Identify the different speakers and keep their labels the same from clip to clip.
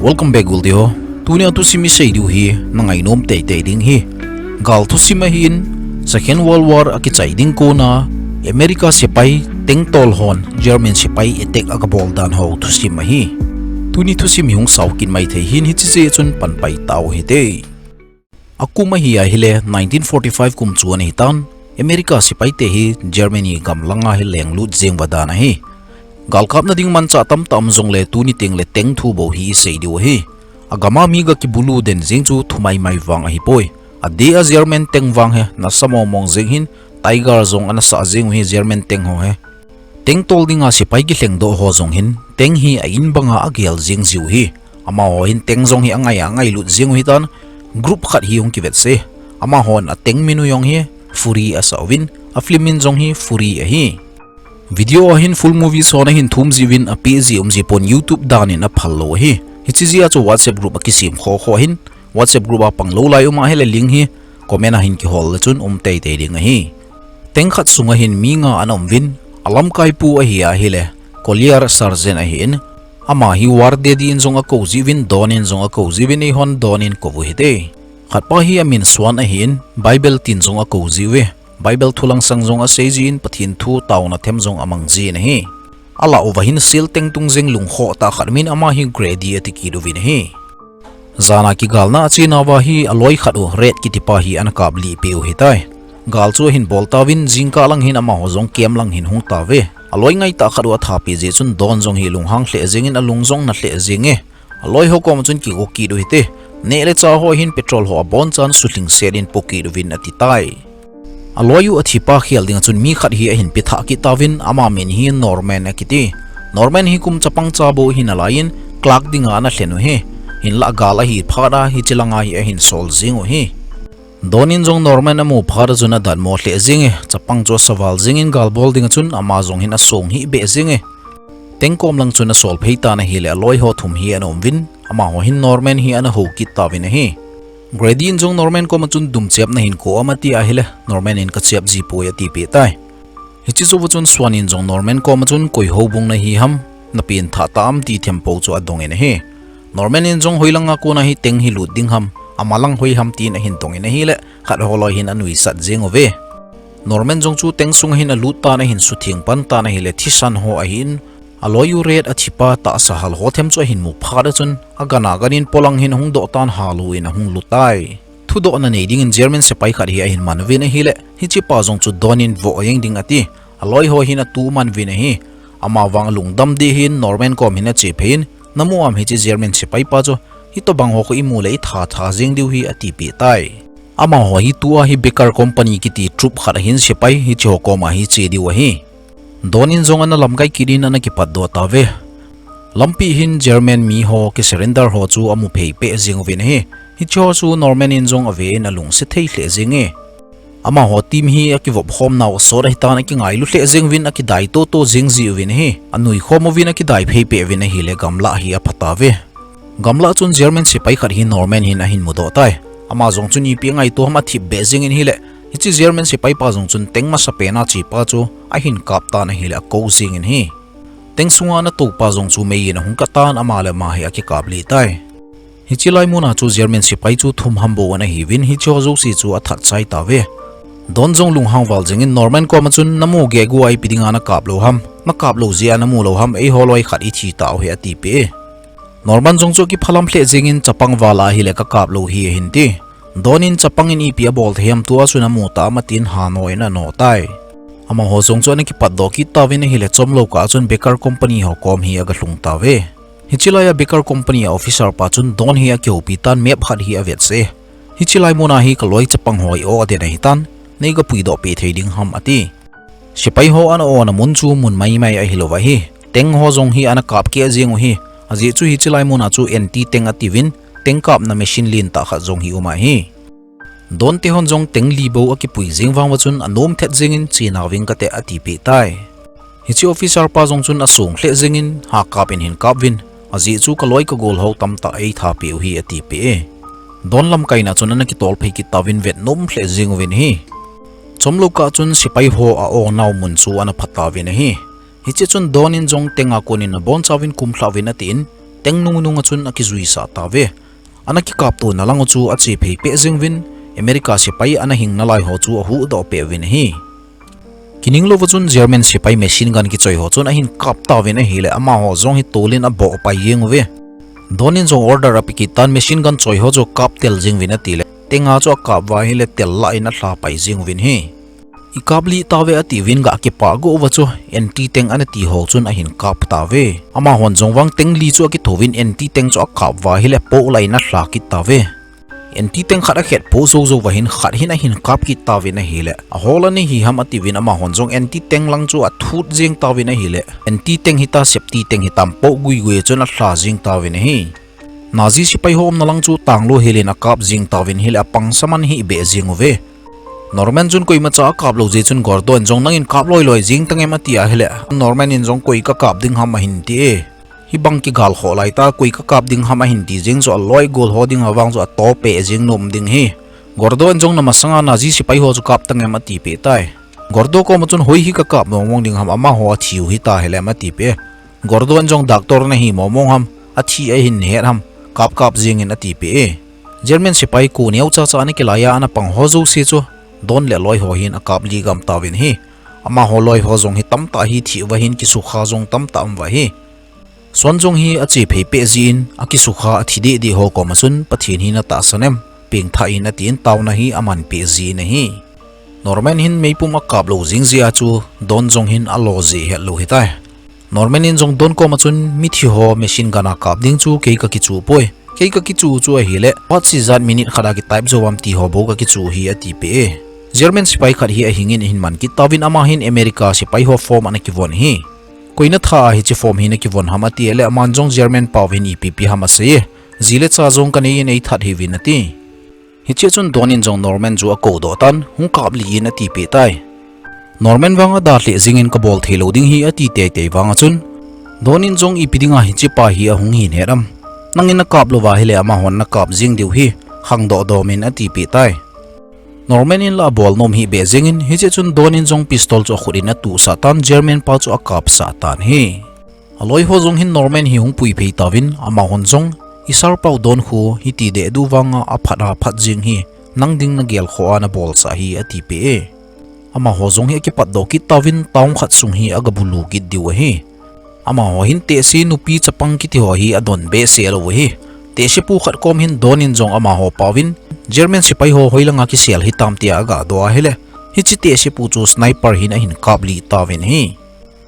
Speaker 1: Welcome back Guldio. Tunia tu simi seidu hi nangai nom te ding hi. Gal tu sima hin Second World War akichai ding ko na America Sepai teng tol hon German Sepai etek agabol dan ho tu sima hi. Tuni tu sim yung saukin mai the hin hi chi chun panpai tau hi te. Aku ma hi hile 1945 kum chuan hi tan America Sepai te hi Germany gam langa hi leng lut jeng wadana hi. Gal kap na ding man cha tam zong le tu ni teng le teng thu bo hi sei diu hi agama mi ga ki bulu den jing chu thumai mai wang a hi poi ade a German teng wang he na samo mong jing hin tiger zong ana sa jing hi German teng ho he teng tol dinga sipai gi hleng do ho zong hin teng hi a in banga a gel jing jiu hi ama ho hin teng zong hi angai lut jing hi tan group khat hi yong ki vet se ama hon a teng minu yong hi furi a sawin a flimin zong hi furi a hi video ahin full movie sona hin thum jiwin a page pon YouTube danin a phallo hi hichizia chu WhatsApp group akisim kho hin WhatsApp group a panglo lai uma hele link hi comment a hin ki hol chun te ding hi tengkhat sunga hin mi nga anom win alam kai pu a hi a hile collier sergeant a hin ama hi war de din zonga ko jiwin donin zonga ko jiwin e hon donin ko hi te khatpa hi amin swan a hin Bible tin zonga ko jiwe Bible thulang sangjong a sejin pathin thu tauna them jong amang ji na hi ala ovahin sil teng tung jeng lung kho ta kharmin ama hi grade atiki do vin hi zana ki galna china wa hi aloi khadu red ki tipa hi an kabli peu hi tai gal chu hin bolta win jingka lang hin ama hojong kem lang hin hung ta ve aloi ngai ta khadu atha pi je chun don jong hi lung hang hle jengin alung jong na hle jenge aloi ho kom chun ki go ki do hi te ne le cha ho hin petrol ho bon chan suling selin poki do vin ati tai aloyu athipa khial ding chun mi khat hi a hin pitha ki tawin ama men hi Norman akiti Norman hi kum chapang chabo hin alain clark dinga na hlenu he hin la gala hi phara hi chilanga hi a hin sol zingu hi donin jong Norman amu phara juna dan mo hle zinge chapang jo sawal zingin galbol ding chun ama jong hin a song hi be zinge tengkom lang chuna sol pheita na hi le aloi ho thum hi anom win ama ho hin Norman hi ana ho ki tawin hi Gradient jong Norman ko machun dum chep na hin ko amati ahile Norman in ka chep ji po ya ti pe tai hichi zo chun swanin jong Norman ko machun koi ho bung na hi ham na pin tha tam ti them po chu adong en he Norman in jong hoilanga ko na hi teng hi lut ding ham amalang hoi ham ti na hin tong en hi le khat holoi hin anui sat jeng ove Norman jong chu teng sung hin a lut ta na hin su thing pan ta na hi le thisan ho a hin aloyu red athipa ta sahal ho them chu hin mu phada chun agana ganin polang hin hung do tan halu in hung lutai thu do na nei ding in German Sepai khar hi a hin man vin hi le hi chi pa jong chu donin vo yeng ding ati aloi ho hin a tu man vin hi ama wang lung dam di hin Norman kom hin a che phein namu am hi chi German Sepai pa chu hi to bang ho ko imu le tha jeng diu hi ati pe tai ama ho hi tu a hi Baker company ki ti troop khar hin Sepai hi chi ho ko ma hi che diu hi donin zong ana lamkai kirin ana ki paddo ta ve lampi hin German mi ho ki surrender ho chu amu phei pe jing vin he hi cho chu Norman in zong ave na lung se thei hle jinge ama ho team hi aki vop khom naw so rai ta na ki ngai lu hle jing vin aki dai to jing ji vin he anui khom vin aki dai phei pe vin hi le gamla hi a phata ve gamla chun German Sepai khar hi Norman hin a hin mudo tai ama zong chu ni pi ngai to ma thi be jing in hi le hichi German Sepai pa jong chun teng ma sapena chi pa chu a hin kap ta na hi le ko jing in hi teng sunga na to pa jong chu mei in hung ka tan ama le ma hi aki kabli tai hichi lai mu na chu German Sepai chu thum hambo na hi win hi cho zo si chu a that chai ta ve don jong lung hang wal jing in Norman ko ma chun namu ge gu ai pidinga na kap lo ham ma kap lo ji ana mu lo ham ei holoi khat i thi ta he ati pe Norman jong chu ki phalam hle jing in chapang wala hi le ka kap lo hi hin ti donin chapang in ipia bol them tu asuna mu ta matin hanoi na no tai ama ho jong chone ki paddo ki tawin hi le chomlo ka chun Baker company ho kom hi aga hlung ta ve hichilaya Baker company officer pa chun don hi a kyo pi tan map khat hi avet se hichilai mona hi kaloi chapang hoi o de nei tan nei ga pui do pe thading ham ati Sepai ho an o na mun chu mun mai mai a hilowa hi teng ho jong hi ana kap ke jing hi aji chu hichilai mona chu anti teng ativin tengkap na machine lin ta kha jong hi uma hi don te hon jong teng li bo aki pui jing wang wachun anom thet jingin china wing ka te ati pe tai hichi officer pa jong chun asung hle jingin ha kap in hin kap win aji chu ka loi ka gol ho tam ta ei tha pe hi ati pe don lam kai na chun na ki tol phei ki tawin vet nom hle jing win hi chomlo ka chun Sepai ho a o naw mun chu ana phata win hi hichi chun donin jong tenga konin na bon chawin kum thlawin atin teng nung chun akizui sa tawe anaki kap to na lang chu a che phei pe jengwin America Sepai ana hing na lai ho chu hu do pe win hi kining lo chun German Sepai machine gun ki choi ho chun a hin kap ta win a hi le ama ho zong hi tolin a bo pa yeng we donin zong order apikitan machine gun choi ho jo kap tel jing win a tile tenga cho kap wa hi le tel la in a thla pai jing win hi ikabli tawe ati win ga ki pa go wa chu anti teng ana ti ho chun a hin kap tawe ama hon jong wang teng li chu ki thowin anti teng cho kap wa hi le po lai na thla ki tawe anti teng khara khet po zo zo wa hin khat hin a hin kap ki tawe na hi le a hola ni hi ham ati win ama hon jong anti teng lang chu a thut jing tawe na hi le anti teng hita septi teng hitam po gui gui chun a thla jing tawe na hi Nazi Sepai hom na lang chu tanglo helin a kap jing tawin hil apang saman hi be jing we Norman jun koi macha kap lo je chun gordo en jong nangin kap loi loi jing tangem atia hele Norman in jong koi ka kap ding ham hin ti e hi bang ki gal kho lai ta koi ka kap ding ham hin ti jing zo loi gol ho ding awang zo to pe jing nom ding hi gordo en jong na masanga Nazi Sepai ho chu kap tangem ati pe tai gordo ko machun hoi hi ka kap mong ding ham ama ho thiu hi ta hele ma ti pe gordo en jong doctor na hi momong ham athi a hin her ham kap kap jing in ati pe German Sepai ko niau cha cha ani kilaya ana pang ho zo se chu don le loi ho hin a kap li gam tawin hi ama ho loi ho jong hi tam ta hi thi wa hin ki su kha jong tam ta am wa hi son jong hi a che phei pe jin a ki su kha a thi de di ho ko masun pathin hi na ta sanem ping tha in atin taw na hi aman pe ji na hi Norman hin meipum a kap lo jing zia chu don jong hin a lo ji he lo hi tai Norman in jong don ko machun mi thi ho machine gana kap ding chu ke ka ki chu poi ke ka ki chu chu a hi le what si zat minute khada ki type zo am ti ho bo ka ki chu hi ati pe German Sepai khat hi a hingin hin man ki tawin ama hin America Sepai ho form ana ki von hi koina tha hi chi form hi na ki von hamati ele aman jong German pawin EPP hamase zile cha jong kan in ei that hi win ati hi che chun donin jong Norman ju a ko do tan hung kap li in ati pe tai Norman wanga da le jingin ka bol thelo ding hi ati te te wanga chun donin jong ipidinga hi chi pa hi a hung hin heram nangin na kap lo wa hi le ama hon na kap jing diu hi hang do do min ati pe tai Norman in la bol nom hi be jingin hi che chun donin jong pistol cho khurina tu satan German pa cho akap satan hi aloi ho jong hin Norman hi hung pui phei tawin ama hon jong isar pau don khu hi ti de du wanga a phada phat jing hi nangding na gel kho ana bol sa hi ati pe ama ho jong hi ki pat do ki tawin taung khat sung hi aga bulu ki diu hi ama ho hin te si nupi chapang ki ti ho hi adon be se lo hi te se pu khat kom hin donin jong ama ho pawin German Sepai ho hoilanga ki sel hitam tia aga do hele hi chi te se pu chu sniper hin a hin kapli tawin hi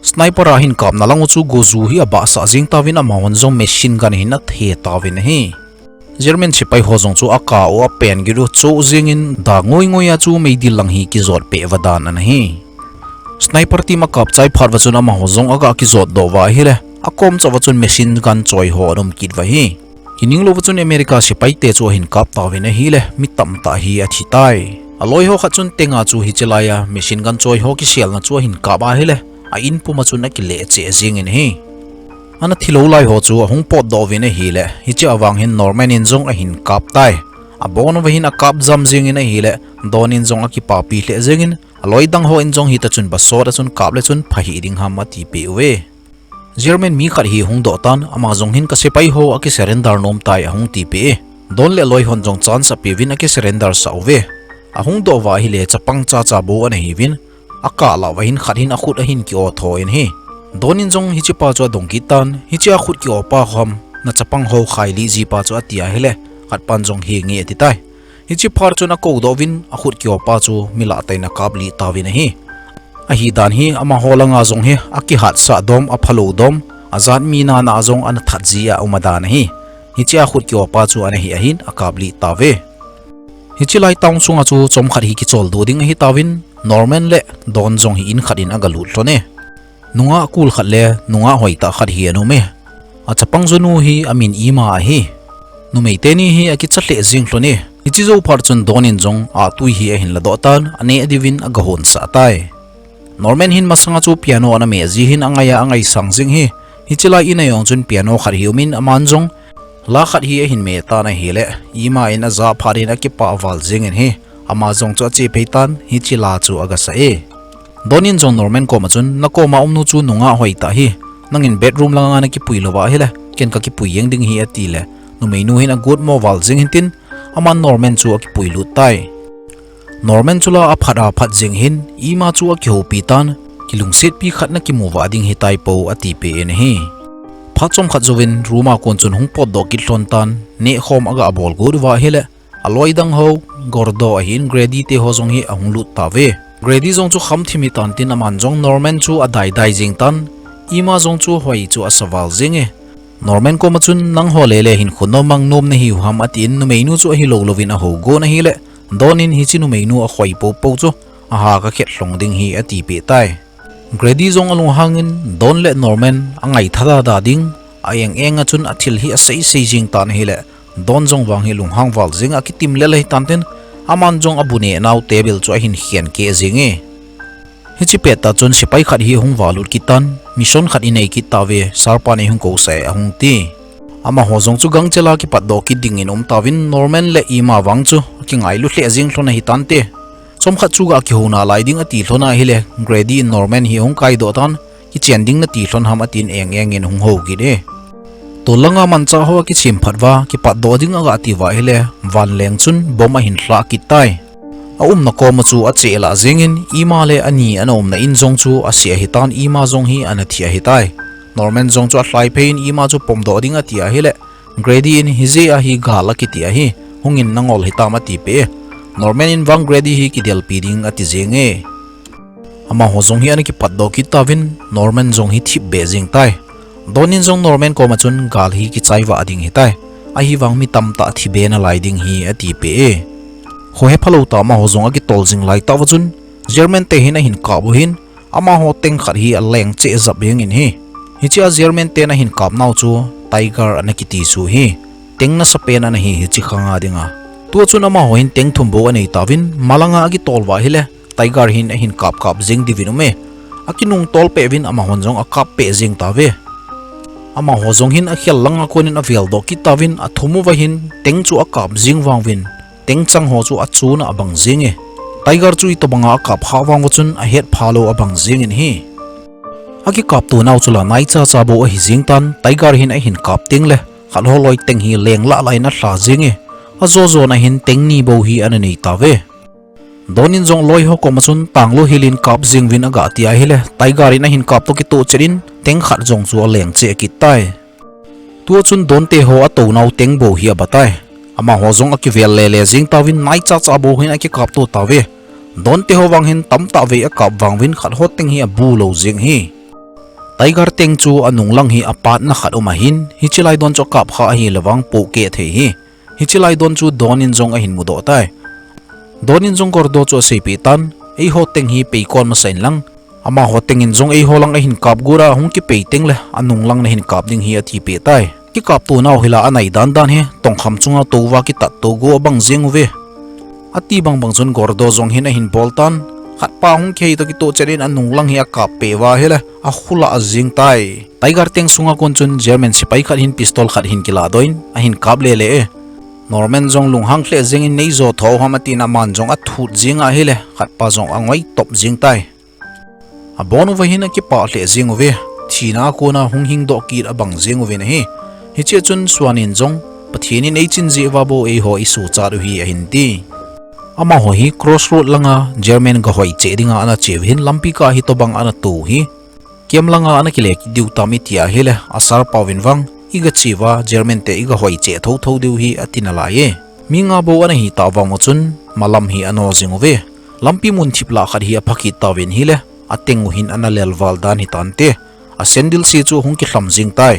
Speaker 1: sniper a hin kap na lang chu gozu hi aba sa jing tawin ama hon jong machine gun hin a the tawin hi German Sepai ho jong chu aka o pen giru chu jing in da ngoi ngoi a chu meidil lang hi ki zot pe wadan an hi sniper team a kap chai phar wa chun ama ho jong aga ki zot do wa hi le akom chawa chun machine gun choi ho rom kit wa hi kining lo chun America Sepai te chu hin kap tawin a hi le mi tam ta hi a thi tai aloi ho kha chun tenga chu hi chelaya machine gun choi ho ki sel na chu hin ka ba hi le a in pu ma chun na ki le che jing in hi ana thilo lai ho chu hung pot do win a hi le hi che awang hin Norman in jong a hin kap tai a bon wa hin a kap jam jing in a hi le don in jong a ki pa pi le jing in aloi dang ho in jong hi ta chun ba so da chun kap le chun phahi ding ham ma ti pe we German mi khat hi hung do tan ama jong hin ka Sepai ho a ki surrender nom tai a hung ti pe don le loi hon jong chan sa pe win a ki surrender sa we a hung do wa hi le chapang cha cha bo an hi win a ka la wa hin khat hin a khut a hin ki o tho in hi donin jong hi chi pa cho dong ki tan hi chi a khut ki o pa kham na chapang ho khai li ji pa cho atia hele khat pan jong hi nge ti tai hi chi phar chu na ko do win a khut ki o pa chu mila tai na kabli ta win hi a hi dan hi ama holanga jong hi a ki hat sa dom a phalo dom azan mi na na jong an that ji a umada na hi chi a khut ki o pa chu an hi a hin a kabli ta ve hi chi lai taung sunga chu chom khat hi ki chol do ding hi tawin Norman le don jong hi in khatin aga lut lo ne nunga kul khat le nunga hoita khat hi anu me a chapang zonu hi amin ima a hi nu mei te ni hi a ki chatle jing lo ne hi chi zo phar chun donin jong a tui hi a hin la do tan ane adivin aga hon sa tai Norman hin masanga chu piano ana me ji hin angaya angai sangjing hi hi chila ina yong chun piano khar hiumin aman jong la khat hi a hin me ta na hi le ima in a za pharin a ki pa wal jing in hi ama jong chu chi peitan hi chila chu aga sa e donin jong Norman ko ma chun na ko ma omnu chu nunga hoita hi nangin bedroom langa na ki puilo wa hi le ken ka ki puyeng ding hi atile nu meinu hin a good mobile jing hintin aman Norman chu ki puilu tai Norman chula a phat jing hin ima chu ki hopi tan ki lungset pi khatna ki muwa ding hi tai po ati pe en hi phachom khat jowin ruma kon chun hung pot do ki hlon tan ne khom aga bol gur wa hele aloi dang ho gordo hin grady te ho jong hi ahung lut ta ve grady jong chu kham thimi tan tin aman jong Norman chu a dai jing tan ima jong chu hoi chu asawal jing e Norman ko machun nang ho le hin khuno mang nom na hi ham atin nu meinu chu hi lo lovin a ho go na hi le donin hi chinu meinu a khoi po chu a ha ka khet hlong ding hi ati pe tai grady jong alung hangin don le Norman angai thada da ding ayeng enga chun athil hi a sei jing tan hi le don jong wang hi lung hang wal jing a ki tim le tan ten aman jong abune naw table chu a hin hian ke jing e hichi peta chun Sepai khat hi hung walut kitan mission khat inei ki tawe sarpa ne hung ko sai ahung ti ama hojong chu gang chela ki pat do ki ding in tawin Norman le ima wang chu ki ngai lu hle jing thlona hi tan te chom khat chu ga ki hona lai ding ati thlona hi le grady Norman hi hung kai do tan ki chen ding na ti thlon ham atin eng in hung ho ki de to langa man cha ho ki chim phatwa ki pat do ding aga ti wa hi le van leng chun boma hin hla ki tai na ko ma chu a chela zengin ima le ani anom na in jong chu asia hitan ima jong hi anathia hitai Norman jong chu hlai pein ima chu pomdo ding atia hi le grady in hize a hi gala ki tia hi hungin nangol hitama ti pe Norman in wang grady hi ki del piding ati zenge ama hojong hi an ki patdo ki tawin Norman jong hi thip bezing tai donin jong Norman ko ma chun gal hi ki chaiwa ading hitai a hi wang mi tam ta thi be na lai ding hi ati pe ho he phalo ta ma hojong a ki tol jing lai ta wachun German te hin a hin ka bu hin ama ho teng khat hi a leng che zap yeng in hi hichia German te na hin kap naw chu tiger anakiti su hi teng na sapen an hi hichi khanga dinga tu chuna ma hoin teng thumbo anei tawin malanga agi tolwa hile tiger hin a hin kap jing divinume akinung tol pe win ama honjong a kap pe jing tawe ama hojong hin a khel langa konin a vel do ki tawin a thumu wa hin teng chu a kap jing wang win teng chang ho chu a chuna abang jing e tiger chu to banga kap hawang wachun a het phalo abang jing in hi aki kap tu naw chula nai cha bo a hi jing tan tiger hin a hin kap ting le khal ho loi teng hi leng la lai na hla jing e a zo na hin teng ni bo hi an nei ta ve donin jong loi ho ko machun tanglo hilin kap jing win aga tia hile tiger in a hin kap to ki to cherin teng khat jong chu a leng che ki tai tu chun don te ho a to naw teng bo hi abatai ama ho jong a ki vel le jing tawin nai cha bo hin a ki kap to ta ve don te ho wang hin tam ta ve a kap wang win khat ho teng hi a bu lo jing hi tiger teng chu anung lang hi apat na khat uma hin hichilai don cho kap kha hi lawang po ke the hi hichilai don chu donin jong a hin mudo tai donin jong kor do cho sepi tan ei ho teng hi pe kon ma sain lang ama ho teng in jong ei ho lang a hin kap gura hung ki pe teng le anung lang na hin kap ding hi athi pe tai ki kap tu naw hila anai dan he tong kham chunga to wa ki tat to go bang jeng ve ati bang chun gor do jong hin a hin boltan khat pa hung khei to ki to cherin anung lang hi a kap pe wa hele a khula a jing tai tiger teng sunga kon chun German Sepai khat hin pistol khat hin kila doin a hin kap le Norman jong lung hang hle jing in nei zo tho hamati na man jong a thut jing a hele khat pa jong angoi top jing tai a bonu wa hin a ki pa hle jing ve thina ko na hung hing do ki abang jing ve na hi che chun swanin jong pathini nei chin ji wa bo e ho isu cha ru hi a hin ti ama ho hi crossroad langa German ga hoi che dinga ana che hin lampi ka hi to bang ana tu hi kem langa ana kile ki diu tami tia hele asar pawin wang iga chiwa German te iga hoi che tho diu hi atina la ye minga bo ana hi ta wang chun malam hi ano jingu ve lampi mun thipla khat hi a phaki tawin hi le atengu hin ana lelwal dan hi tante a sendil si chu hung ki hlam jing tai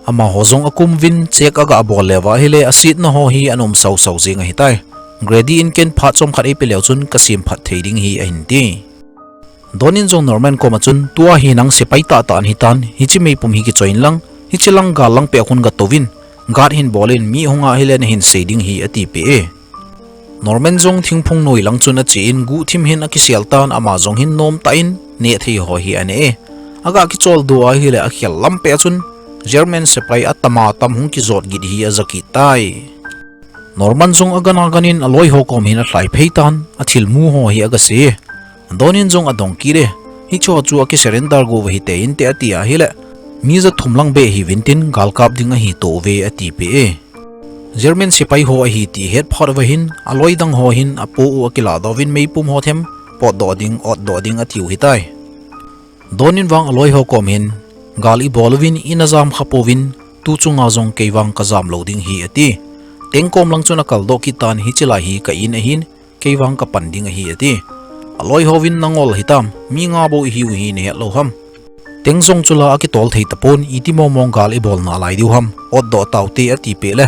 Speaker 1: ama hojong akum win chek aga abol lewa hi le asit na ho hi anom sau jing hi tai grady in ken phat chom khat e peleu chun kasim phat theiding hi a hin ti donin jong Norman ko ma chun tua hi nang Sepai ta tan hi tan hi chi mei pum hi ki choin lang hi chilang ga lang pe khun ga tovin gad hin bolin mi honga hilen hin seding hi ati pe Norman jong thingphung noi lang chun a chi in gu thim hin a ki seltan ama jong hin nom ta in ne thei ho hi ane aga ki chol do a hi le a khel lam pe chun German Sepai atama tam hung ki zot gid hi a zaki tai Norman jong agana ganin aloi ho kom hin a hlai pheitan a thil mu ho hi aga se donin jong adong ki re hi cho chu a ki surrender go hi te in te atia hi le mi Jathum lang be hi vintin gal kap ding a hi to ve ati pe e German Sepai ho a hi ti het phor wa hin aloi dang ho hin apo u akila dovin mei pum ho them pot do ding ot do ding atiu hitai donin wang aloi ho kom hin gali bolovin inazam khapovin tu chunga jong keiwang kazam loading hi ati tengkom lang chuna kaldo kitan hi chila hi ka in a hin keiwang ka panding hi ati aloi hovin nangol hitam mi nga bo hi hi ne lo ham tengzong chula aki tol thei tapon itimo mongal ibol na lai diu ham od do tauti ati pe le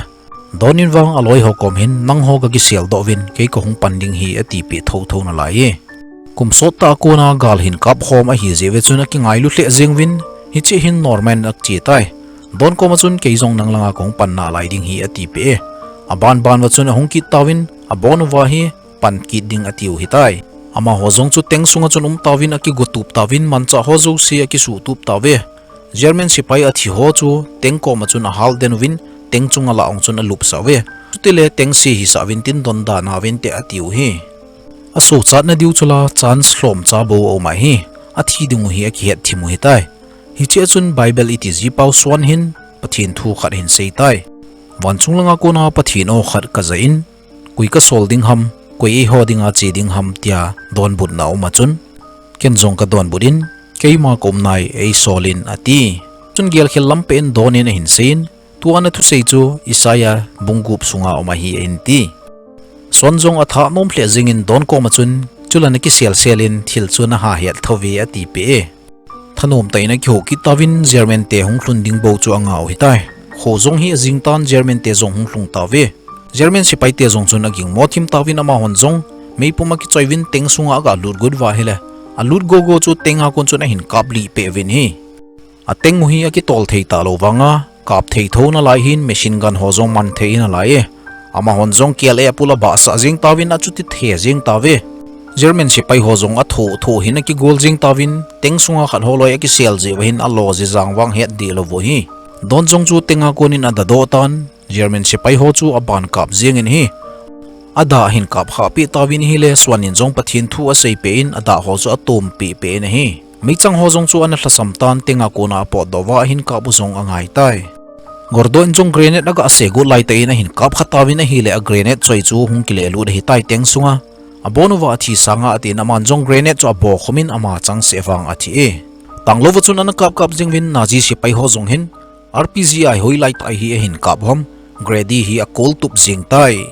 Speaker 1: donin wang aloi ho kom hin nang ho ga gi sel do vin ke ko hung panding hi ati pe tho tho na lai e kum sot ta ko na gal hin kap khom a hi jewe chuna ki ngai lu hle jengwin hi chi hin norman ak chi tai don ko ma chun ke jong nang langa kong pan na lai ding hi ati pe aban ban wa chun hung ki tawin abon wa hi pan ki ding atiu hi tai ama hozong chu tengsunga chun tawin aki gotup tawin mancha hozo si aki su tup tawe German Sepai athi ho chu tengko ma chun hal den win tengchunga la ong chun alup sawe tile tengsi hi sawin tin don da na win te atiu hi aso chat na diu chula chance hlom cha bo o ma hi athi dingu hi aki het thimu hi tai hi che chun bible it is pau swan hin pathin thu khat hin sei tai wanchung langa ko na pathin o khat ka zain kui ka solding ham koi ho dinga chi ding ham tia don bud na ma chun ken jong ka don budin keima kom nai ei solin ati chun gel khel lampe en don in hin sein tuana thu sei chu isaya bungup sunga oma hi enti sonjong atha nom hle jingin don ko ma chun chulana ki sel selin thil chuna ha hel thowi ati pe thanom taina ki ho ki tawin German te hung hlunding bo chu angau hitai khozong hi jingtan German te jong hung hlung tawe German Sepai te jong chun aging mothim tawin ama honjong meipuma ki choiwin tengsunga ga lut good wa hele alut go go chu tenga kon chuna hin kapli pe win hi ateng hi aki tol thei ta lo wanga kap thei thona lai hin machine gun hozong man thei na lai ama honjong kele pula ba sa jing tawin a chuti the jing tawe German Sepai hozong a tho hin ki gol jing tawin tengsunga khat holoi ki sel je hin a lo ji jang wang het di lo vo hi don jong chu tenga konin ada do tan German Sepai ho chu aban kap jing in hi ada hin kap ha pi tawin hi le swanin jong pathin thu a sei pe in ada ho chu atom pi pe na hi meichang ho jong chu an hlasam tan tenga kona po dowa hin kap jong angai tai gordon jong grenade aga asego lai te na hin kap khatawin a hi le a grenade choi chu hung kile lu hi tai tengsunga abonova thi sanga ati naman jong grenade chu abo khomin ama chang sewang athi e tanglowa chun an kap jingwin nazi Sepai ho jong hin RPG ai hoi lai tai hi hin kap hom grady hi a kol tup jing tai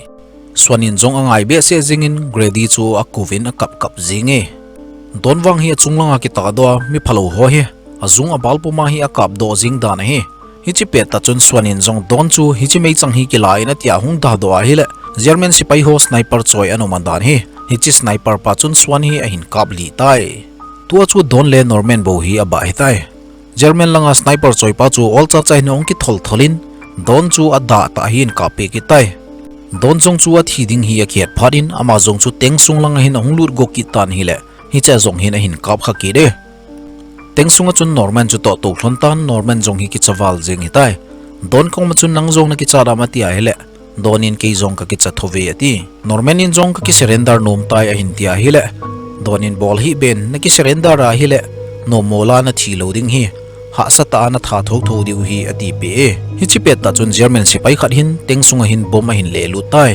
Speaker 1: swanin jong angai be se jingin grady chu a kovin a kap jinge donwang hi chunglanga ki ta do mi phalo ho he azung a balpuma hi a kap do jing dan he hichi pe ta chun swanin jong don chu hichi mei chang hi ki lai na tia hung da do a hi le German Sepai ho sniper choi anuman dan he hichi sniper pa chun swan hi a hin kap li tai tua chu don le norman bo hi a ba hi tai German langa sniper choi pa chu ol cha chai nong ki tholin don chu a da ta hin ka pe ki tai don jong chu a thi ding hi a khet pharin ama jong chu tengsung langa hin hung lut go ki tan hi le hi cha jong hin a hin kap kha ki de tengsunga chun norman chu to hlon tan norman jong hi ki chawal jeng hi tai don ko ma chun nang jong na ki chara ma ti a hele donin ke jong ka ki cha thove ati norman in jong ka ki surrender nom tai a hin tia hi le donin bol hi ben na ki surrender a hi le no mola na thi loading hi ha sata na tha thok tho diu hi ati pe hi chi pet ta chun German Sepai khat hin tengsunga hin bom a hin le lu tai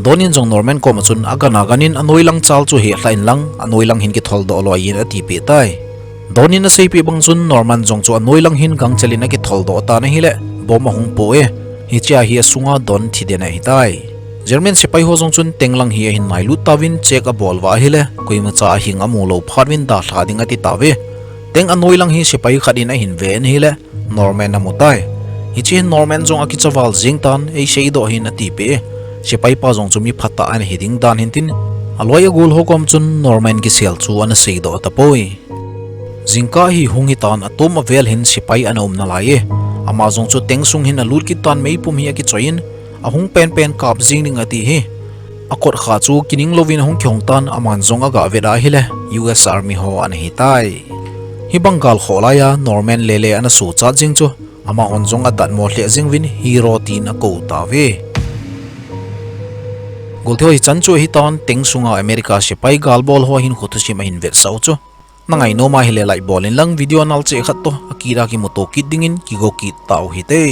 Speaker 1: donin jong norman ko ma chun aganin anoi lang chal chu he hlain lang anoi lang hin ki thol do lo yin ati pe tai donin na sei pe bang chun norman jong chu anoi lang hin gang chalina ki thol do ta na hi le bom a hung po hi cha hi sunga don thi de na hi tai German Sepai ho jong chun tenglang hi hin nai lu tawin check a bol wa hi le koima cha hinga mu lo pharwin da thla ding ati tawe teng anoi lang hi Sepai khadin a hin ven hi le norman na mutai hi chi norman jong aki chawal jingtan ei sei do hin ati pe Sepai pa jong chu mi phata an hiding dan hin tin aloi gol ho kom chun norman ki sel chu an sei do ta poi jingka hi hungi tan atom vel hin Sepai anom na lai ama jong chu tengsung hin alur ki tan mei pum hi ki choin ahung pen kap jing ning ati hi akot kha chu kining lovin hung kyong tan aman jong aga veda hi le US Army ho an hi tai hi bangal kholaya norman lele ana so cha jing chu ama honjong a dan mo hle jingwin hero tin a ko ta ve golthoi chanchu hi tan tengsunga America Sepai galbol ho hin khotusi ma hin vet sau chu nangai no ma hele lai bolin lang video nal che khat to akira ki moto kit dingin ki go kit tau hi te.